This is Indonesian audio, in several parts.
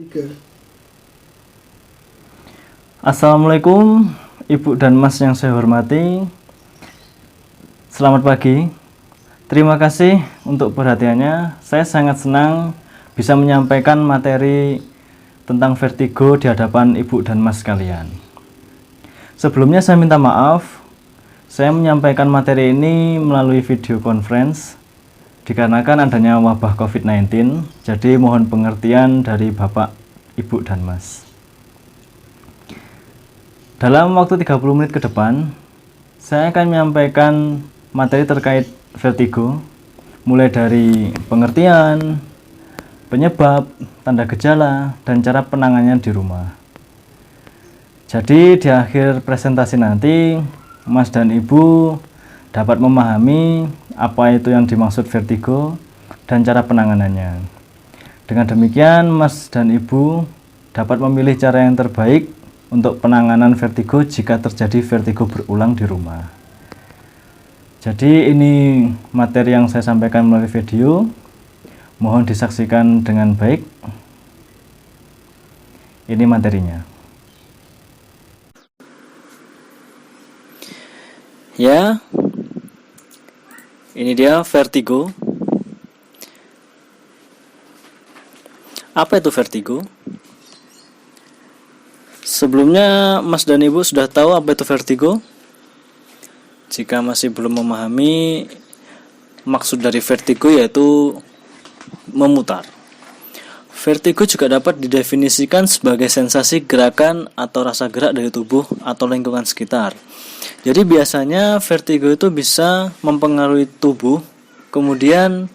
Tiga. Assalamualaikum Ibu dan Mas yang saya hormati. Selamat pagi. Terima kasih untuk perhatiannya. Saya sangat senang bisa menyampaikan materi tentang vertigo di hadapan Ibu dan Mas sekalian. Sebelumnya saya minta maaf, saya menyampaikan materi ini melalui video conference dikarenakan adanya wabah COVID-19, jadi mohon pengertian dari Bapak, Ibu, dan Mas. Dalam waktu 30 menit ke depan, saya akan menyampaikan materi terkait vertigo, mulai dari pengertian, penyebab, tanda gejala, dan cara penanganannya di rumah. Jadi di akhir presentasi nanti, Mas dan Ibu dapat memahami apa itu yang dimaksud vertigo dan cara penanganannya. Dengan demikian, Mas dan Ibu dapat memilih cara yang terbaik untuk penanganan vertigo jika terjadi vertigo berulang di rumah. Jadi ini materi yang saya sampaikan melalui video. Mohon disaksikan dengan baik. Ini materinya. Ya, ini dia vertigo. Apa itu vertigo? Sebelumnya Mas dan Ibu sudah tahu apa itu vertigo? Jika masih belum memahami, maksud dari vertigo yaitu memutar. Vertigo juga dapat didefinisikan sebagai sensasi gerakan atau rasa gerak dari tubuh atau lingkungan sekitar. Jadi biasanya vertigo itu bisa mempengaruhi tubuh, kemudian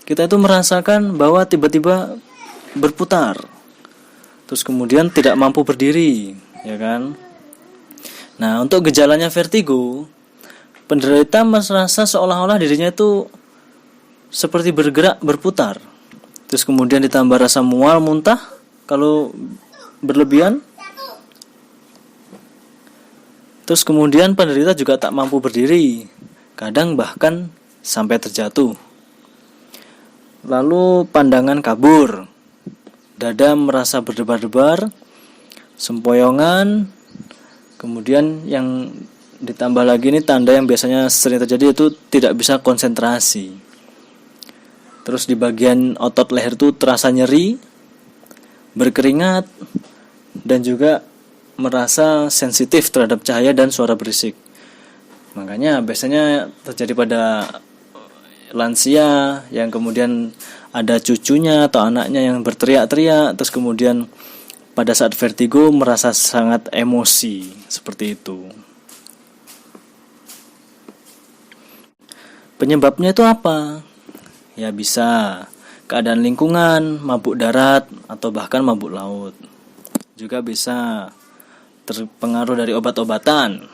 kita itu merasakan bahwa tiba-tiba berputar, terus kemudian tidak mampu berdiri, ya kan? Nah, untuk gejalanya vertigo, penderita merasa seolah-olah dirinya itu seperti bergerak, berputar. Terus kemudian ditambah rasa mual, muntah kalau berlebihan. Terus kemudian penderita juga tak mampu berdiri, kadang bahkan sampai terjatuh. Lalu pandangan kabur, dada merasa berdebar-debar, sempoyongan. Kemudian yang ditambah lagi ini tanda yang biasanya sering terjadi itu tidak bisa konsentrasi. Terus di bagian otot leher itu terasa nyeri, berkeringat, dan juga merasa sensitif terhadap cahaya dan suara berisik. Makanya biasanya terjadi pada lansia yang kemudian ada cucunya atau anaknya yang berteriak-teriak, terus kemudian pada saat vertigo merasa sangat emosi, seperti itu. Penyebabnya itu apa? Ya bisa keadaan lingkungan, mabuk darat, atau bahkan mabuk laut. Juga bisa terpengaruh dari obat-obatan.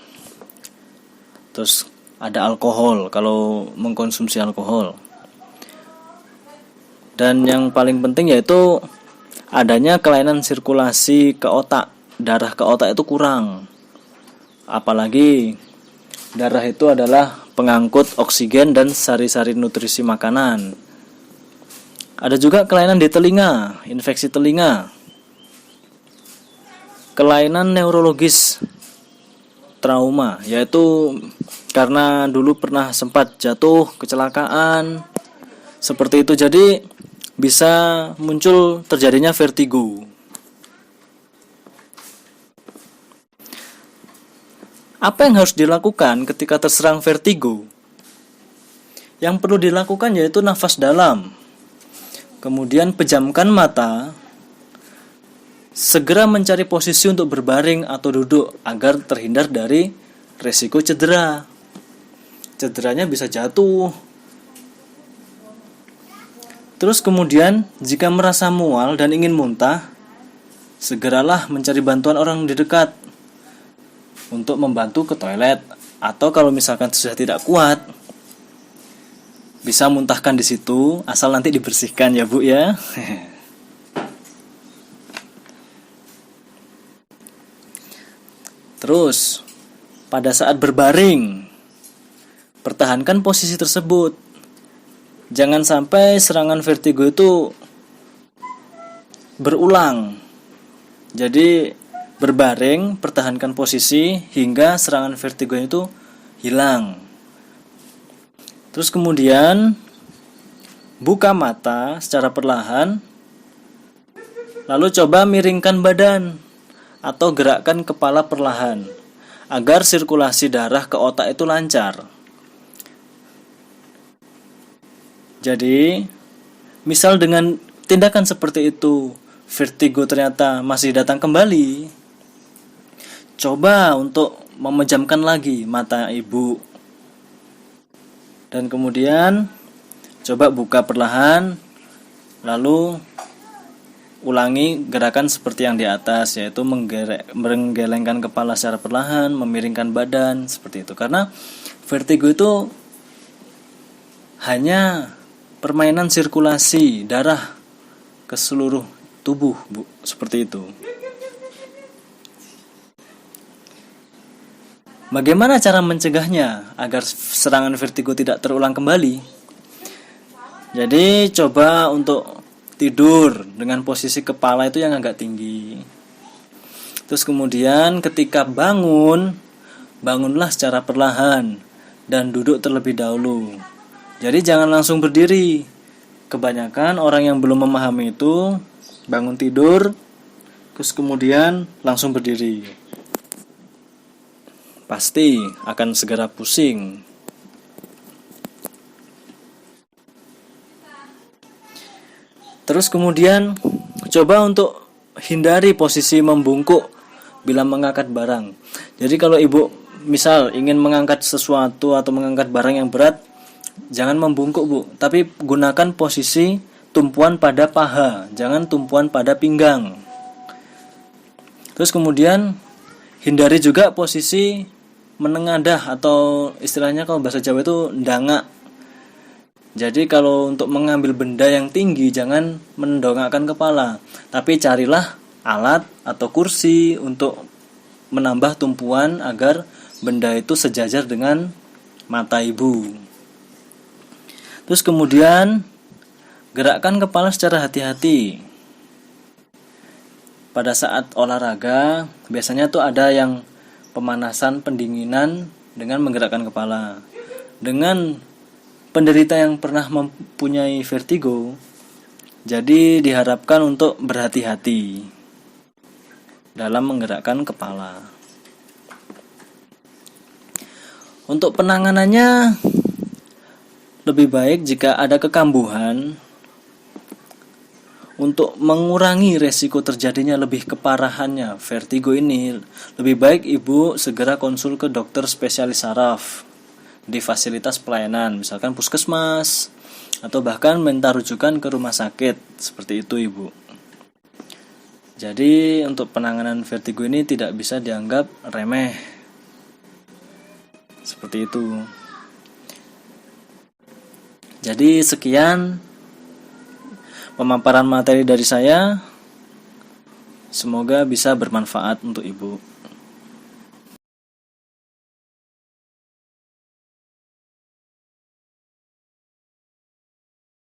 Terus ada alkohol, kalau mengkonsumsi alkohol. Dan yang paling penting yaitu adanya kelainan sirkulasi ke otak. Darah ke otak itu kurang. Apalagi darah itu adalah pengangkut oksigen dan sari-sari nutrisi makanan. Ada juga kelainan di telinga, infeksi telinga. Kelainan neurologis, trauma, yaitu karena dulu pernah sempat jatuh, kecelakaan, seperti itu, jadi bisa muncul terjadinya vertigo. Apa yang harus dilakukan ketika terserang vertigo? Yang perlu dilakukan yaitu nafas dalam, kemudian pejamkan mata, segera mencari posisi untuk berbaring atau duduk agar terhindar dari resiko cedera. Cederanya bisa jatuh. Terus kemudian jika merasa mual dan ingin muntah, segeralah mencari bantuan orang di dekat untuk membantu ke toilet, atau kalau misalkan sudah tidak kuat bisa muntahkan di situ, asal nanti dibersihkan ya Bu ya. Terus, pada saat berbaring, pertahankan posisi tersebut. Jangan sampai serangan vertigo itu berulang. Jadi berbaring, pertahankan posisi hingga serangan vertigo itu hilang. Terus kemudian buka mata secara perlahan, lalu coba miringkan badan atau gerakkan kepala perlahan agar sirkulasi darah ke otak itu lancar. Jadi, misal dengan tindakan seperti itu, vertigo ternyata masih datang kembali, coba untuk memejamkan lagi mata ibu. Dan kemudian, coba buka perlahan, lalu ulangi gerakan seperti yang di atas, yaitu menggelengkan kepala secara perlahan, memiringkan badan, seperti itu. Karena vertigo itu hanya permainan sirkulasi darah ke seluruh tubuh, Bu, seperti itu. Bagaimana cara mencegahnya agar serangan vertigo tidak terulang kembali? Jadi coba untuk tidur dengan posisi kepala itu yang agak tinggi. Terus kemudian ketika bangunlah secara perlahan dan duduk terlebih dahulu. Jadi jangan langsung berdiri. Kebanyakan orang yang belum memahami itu bangun tidur terus kemudian langsung berdiri. Pasti akan segera pusing. Terus kemudian coba untuk hindari posisi membungkuk bila mengangkat barang. Jadi kalau ibu misal ingin mengangkat sesuatu atau mengangkat barang yang berat, jangan membungkuk, Bu, tapi gunakan posisi tumpuan pada paha, jangan tumpuan pada pinggang. Terus kemudian hindari juga posisi menengadah atau istilahnya kalau bahasa Jawa itu ndangak. Jadi kalau untuk mengambil benda yang tinggi jangan mendongakkan kepala, tapi carilah alat atau kursi untuk menambah tumpuan agar benda itu sejajar dengan mata ibu. Terus kemudian gerakkan kepala secara hati-hati. Pada saat olahraga biasanya tuh ada yang pemanasan pendinginan dengan menggerakkan kepala. Dengan penderita yang pernah mempunyai vertigo, jadi diharapkan untuk berhati-hati dalam menggerakkan kepala. Untuk penanganannya lebih baik jika ada kekambuhan. Untuk mengurangi resiko terjadinya lebih keparahannya vertigo ini, lebih baik ibu segera konsul ke dokter spesialis saraf di fasilitas pelayanan, misalkan puskesmas atau bahkan minta rujukan ke rumah sakit, seperti itu ibu. Jadi untuk penanganan vertigo ini tidak bisa dianggap remeh, seperti itu. Jadi sekian pemaparan materi dari saya, semoga bisa bermanfaat untuk ibu.